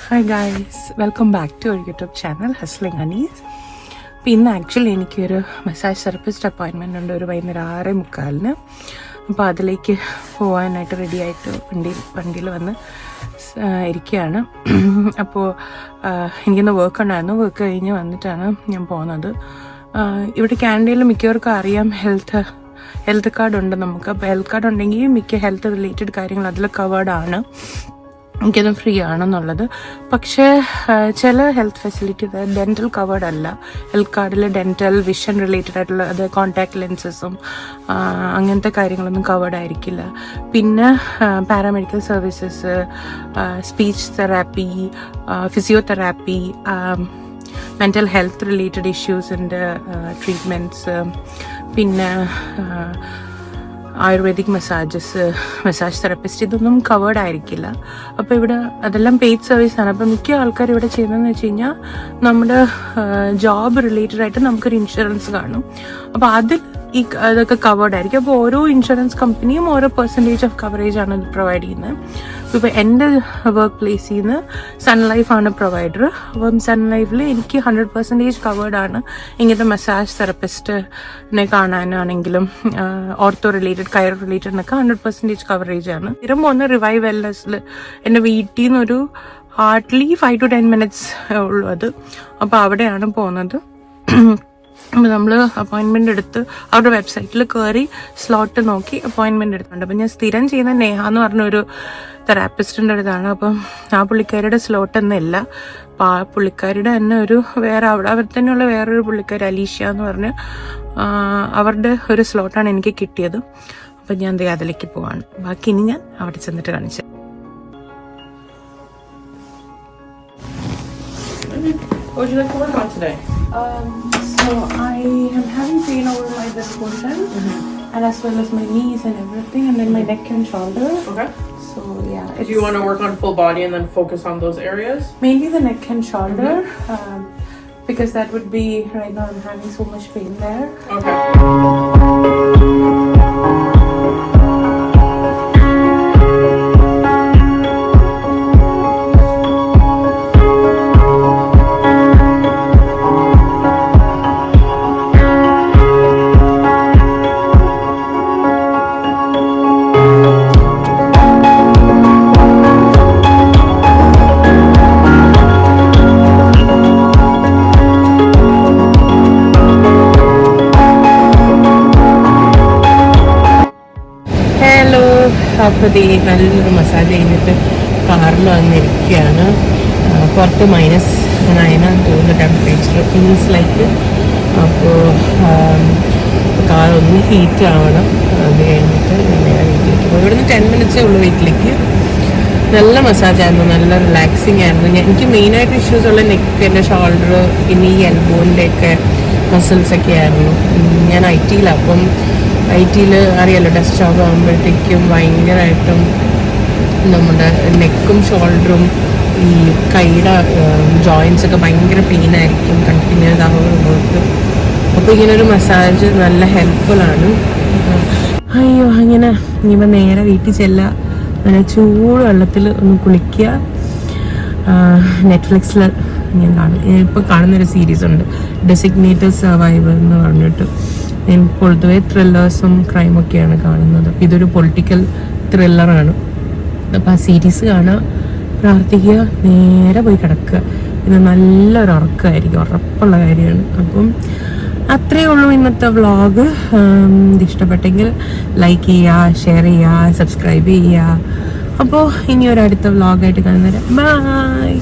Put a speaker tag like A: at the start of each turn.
A: Hi guys, welcome back to our YouTube channel hustling Anees. അപ്പോൾ ഇന്ന് actually എനിക്കൊരു massage therapist അപ്പോയിൻമെൻ്റ് ഉണ്ട് ഒരു വൈകുന്നേരം 6:45. അപ്പോൾ അതിലേക്ക് പോകാനായിട്ട് റെഡിയായിട്ട് വണ്ടിയിൽ വന്ന് ഇരിക്കുകയാണ്. അപ്പോൾ എനിക്കിന്ന് വർക്ക് ഉണ്ടായിരുന്നു. വർക്ക് കഴിഞ്ഞ് വന്നിട്ടാണ് ഞാൻ പോകുന്നത്. ഇവിടെ കാനഡയിൽ മിക്കവർക്കും അറിയാം ഹെൽത്ത് കാർഡ് ഉണ്ട് നമുക്ക്. അപ്പോൾ ഹെൽത്ത് കാർഡ് ഉണ്ടെങ്കിൽ മിക്ക ഹെൽത്ത് റിലേറ്റഡ് കാര്യങ്ങൾ അതിൽ കവേർഡാണ്, എനിക്കത് ഫ്രീ ആണെന്നുള്ളത്. പക്ഷേ ചില ഹെൽത്ത് ഫെസിലിറ്റി ഡെൻറ്റൽ കവേർഡ് അല്ല. ഹെൽത്ത് കാർഡിൽ ഡെൻറ്റൽ വിഷൻ റിലേറ്റഡ് ആയിട്ടുള്ള അത് കോൺടാക്ട് ലെൻസസും അങ്ങനത്തെ കാര്യങ്ങളൊന്നും കവേർഡ് ആയിരിക്കില്ല. പിന്നെ paramedical services, speech therapy, physiotherapy, mental health related ഇഷ്യൂസിൻ്റെ ട്രീറ്റ്മെൻറ്റ്സ്, പിന്നെ ആയുർവേദിക് മസാജ് തെറപ്പിസ്റ്റ്, ഇതൊന്നും കവേർഡ് ആയിരിക്കില്ല. അപ്പോൾ ഇവിടെ അതെല്ലാം പെയ്ഡ് സർവീസാണ്. അപ്പോൾ മിക്ക ആൾക്കാർ ഇവിടെ ചെയ്യുന്നതെന്ന് വെച്ച് കഴിഞ്ഞാൽ നമ്മുടെ ജോബ് റിലേറ്റഡ് ആയിട്ട് നമുക്കൊരു ഇൻഷുറൻസ് കാണും. അപ്പോൾ അതിൽ അതൊക്കെ കവേർഡ് ആയിരിക്കും. അപ്പോൾ ഓരോ ഇൻഷുറൻസ് കമ്പനിയും ഓരോ പെർസെൻറ്റേജ് ഓഫ് കവറേജ് ആണ് പ്രൊവൈഡ് ചെയ്യുന്നത്. ഇപ്പോൾ എൻ്റെ വർക്ക് പ്ലേസിൽ നിന്ന് സൺ ലൈഫാണ് പ്രൊവൈഡർ. അപ്പം സൺ ലൈഫിൽ എനിക്ക് 100% കവേർഡാണ്. ഇങ്ങനത്തെ മസാജ് തെറപ്പിസ്റ്റിനെ കാണാനാണെങ്കിലും ഓർത്തോ റിലേറ്റഡ്, കയർ റിലേറ്റഡ് എന്നൊക്കെ 100% കവറേജ് ആണ്. സ്ഥിരം പോകുന്ന റിവൈവ് വെൽനസ്സിൽ എൻ്റെ വീട്ടിൽ നിന്നൊരു ഹാർഡ്ലി 5 to 10 minutes ഉള്ളൂ അത്. അപ്പോൾ അവിടെയാണ് പോകുന്നത്. അപ്പോൾ നമ്മൾ അപ്പോയിൻമെൻ്റ് എടുത്ത് അവരുടെ വെബ്സൈറ്റിൽ കയറി സ്ലോട്ട് നോക്കി അപ്പോയിൻമെൻ്റ് എടുക്കുന്നുണ്ട്. അപ്പം ഞാൻ സ്ഥിരം ചെയ്യുന്ന നേഹ എന്ന് പറഞ്ഞൊരു തെറാപ്പിസ്റ്റിൻ്റെ അടുത്താണ്. അപ്പം ആ പുള്ളിക്കാരിയുടെ സ്ലോട്ടൊന്നുമില്ല. അപ്പോൾ ആ പുള്ളിക്കാരിയുടെ തന്നെ ഒരു അവർ തന്നെയുള്ള വേറൊരു പുള്ളിക്കാരി അലീഷ്യ എന്ന് പറഞ്ഞ് അവരുടെ ഒരു സ്ലോട്ടാണ് എനിക്ക് കിട്ടിയത്. അപ്പം ഞാൻ അതിലേക്ക് പോവാണ്. ബാക്കി ഇനി ഞാൻ അവിടെ ചെന്നിട്ട് കാണിച്ചു. What would you like to work on today? So I am having pain over this portion, and as well as my knees and everything, and then my neck and shoulder. Okay. So yeah. Do you want to work on full body and then focus on those areas? Mainly the neck and shoulder, because that would be, right now I'm having so much pain there. Okay. അപ്പോൾ നല്ലൊരു massage കഴിഞ്ഞിട്ട് കാറിൽ വന്നിരിക്കുകയാണ്. പുറത്ത് -9 തോന്നുന്ന temperature feels like. അപ്പോൾ car ഒന്ന് heat ആവണം. അത് കഴിഞ്ഞിട്ട് നേരെ വീട്ടിലേക്ക് പോകും. ഇവിടുന്ന് 10 minutes ഉള്ളൂ വീട്ടിലേക്ക്. നല്ല മസാജായിരുന്നു, നല്ല റിലാക്സിങ് ആയിരുന്നു. എനിക്ക് മെയിനായിട്ട് ഇഷ്യൂസ് ഉള്ള നെക്കിൻ്റെ, ഷോൾഡർ, പിന്നെ ഈ എൽബോൻ്റെ ഒക്കെ മസിൽസൊക്കെ ആയിരുന്നു. ഞാൻ IT-യിലാണ്. അപ്പം IT-യിൽ അറിയാലോ, ഡെസ്ക് ജോബ് ആകുമ്പോഴത്തേക്കും ഭയങ്കരമായിട്ടും നമ്മുടെ നെക്കും ഷോൾഡറും ഈ കൈയുടെ ജോയിൻസൊക്കെ ഭയങ്കര പെയിനായിരിക്കും കണ്ടിന്യൂസ് ആകുമ്പോൾ. അപ്പോൾ ഇങ്ങനൊരു മസാജ് നല്ല ഹെൽപ്ഫുള്ളാണ്. അയ്യോ, അങ്ങനെ ഇനിയിപ്പോൾ നേരെ വീട്ടിൽ ചെല്ലുക, അങ്ങനെ ചൂട് വെള്ളത്തിൽ ഒന്ന് കുളിക്കുക. നെറ്റ്ഫ്ലിക്സിൽ ഞാൻ ഇപ്പോൾ കാണുന്നൊരു സീരീസ് ഉണ്ട്, ഡെസിഗ്നേറ്റഡ് സർവൈവർ എന്ന് പറഞ്ഞിട്ട്. ഞാൻ പൊതുവെ ത്രില്ലേഴ്സും ക്രൈമൊക്കെയാണ് കാണുന്നത്. അപ്പോൾ ഇതൊരു പൊളിറ്റിക്കൽ ത്രില്ലറാണ്. അപ്പോൾ ആ സീരീസ് കാണുക, പ്രാർത്ഥിക്കുക, നേരെ പോയി കിടക്കുക. ഇത് നല്ലൊരു ഉറക്കമായിരിക്കും, ഉറപ്പുള്ള കാര്യമാണ്. അപ്പം അത്രയേ ഉള്ളൂ ഇന്നത്തെ വ്ളോഗ്. ഇത് ഇഷ്ടപ്പെട്ടെങ്കിൽ ലൈക്ക് ചെയ്യുക, ഷെയർ ചെയ്യുക, സബ്സ്ക്രൈബ് ചെയ്യുക. അപ്പോൾ ഇനി ഒരു അടുത്ത വ്ളോഗായിട്ട് കാണുന്നവരെ ബൈ.